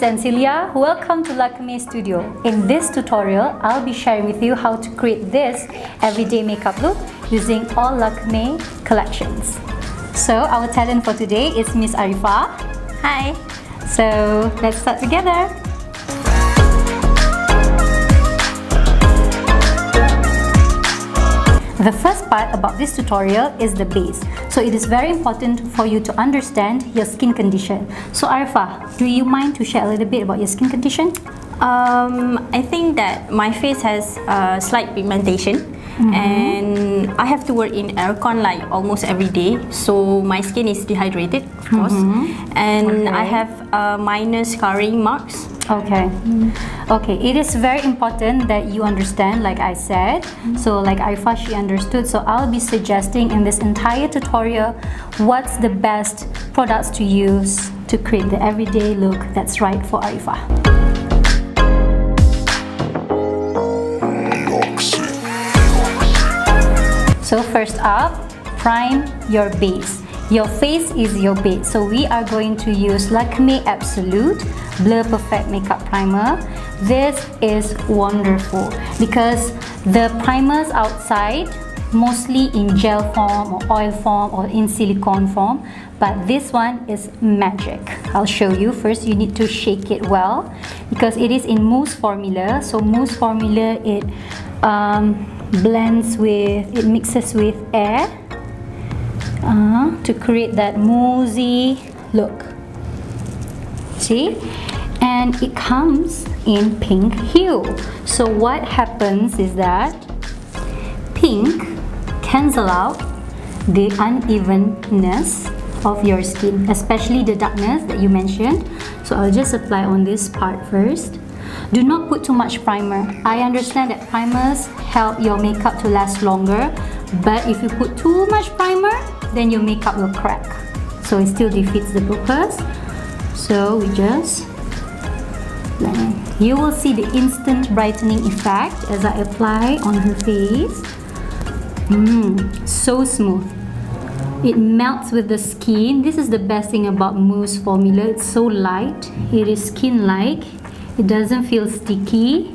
and Celia, welcome to Lakme Studio. In this tutorial, I'll be sharing with you how to create this everyday makeup look using all Lakme collections. So our talent for today is Miss Arifah. Hi! So let's start together. The first part about this tutorial is the base. So it is very important for you to understand your skin condition. So Arifah, do you mind to share a little bit about your skin condition? I think that my face has slight pigmentation. And I have to work in aircon like almost every day, so my skin is dehydrated, of course. And I have minor scarring marks. Okay. Okay, it is very important that you understand, like I said. So like Arifah, she understood. So I'll be suggesting in this entire tutorial what's the best products to use to create the everyday look that's right for Arifah. So first up, prime your base. Your face is your base. So we are going to use Lakme Absolute Blur Perfect Makeup Primer. This is wonderful because the primers outside mostly in gel form or oil form or in silicone form, but this one is magic. I'll show you. First you need to shake it well because it is in mousse formula. So mousse formula, it it mixes with air to create that moussey look. See? And it comes in pink hue. So what happens is that pink cancels out the unevenness of your skin, especially the darkness that you mentioned. So I'll just apply on this part first. Do not put too much primer. I understand that primers help your makeup to last longer, but if you put too much primer, then your makeup will crack. So it still defeats the purpose. So we just blend. You will see the instant brightening effect as I apply on her face. So smooth. It melts with the skin. This is the best thing about mousse formula. It's so light. It is skin-like. It doesn't feel sticky.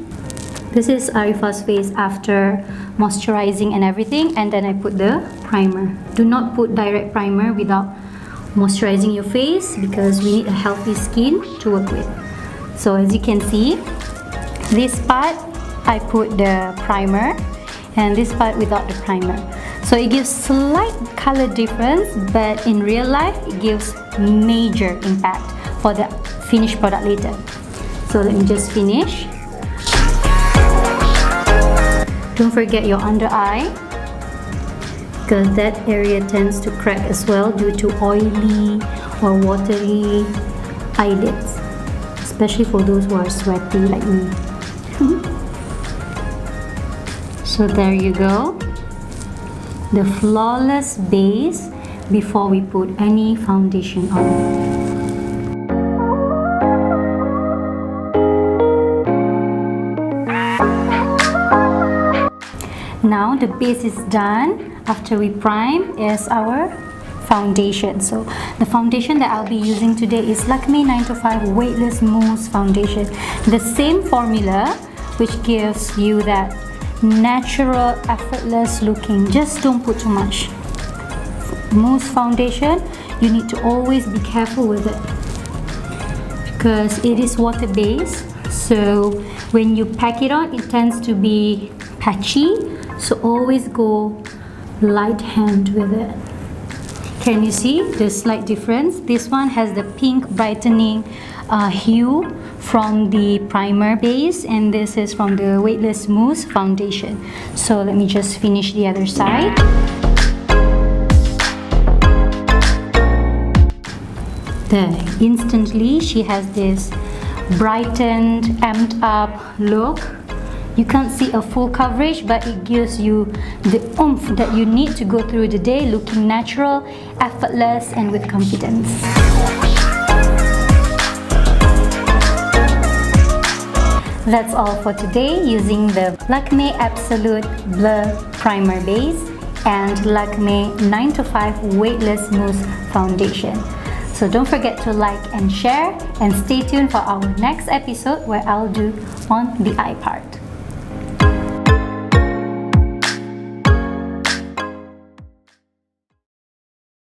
This is Arifah's face after moisturizing and everything, and then I put the primer. Do not put direct primer without moisturizing your face because we need a healthy skin to work with. So as you can see, this part I put the primer and this part without the primer. So it gives slight color difference, but in real life it gives major impact for the finished product later. So let me just finish. Don't forget your under eye because that area tends to crack as well due to oily or watery eyelids, especially for those who are sweaty like me. So there you go. The flawless base before we put any foundation on. Now the base is done. After we prime is our foundation. So the foundation that I'll be using today is Lakme 9to5 Weightless Mousse Foundation. The same formula which gives you that natural, effortless looking. Just don't put too much. Mousse foundation, you need to always be careful with it because it is water based. So when you pack it on, it tends to be patchy. So always go light hand with it. Can you see the slight difference? This one has the pink brightening hue from the primer base, and this is from the Weightless Mousse Foundation. So let me just finish the other side. There, instantly she has this brightened, amped up look. You can't see a full coverage, but it gives you the oomph that you need to go through the day looking natural, effortless, and with confidence. That's all for today using the Lakme Absolute Blur Primer Base and Lakme 9to5 Weightless Mousse Foundation. So don't forget to like and share, and stay tuned for our next episode where I'll do on the eye part.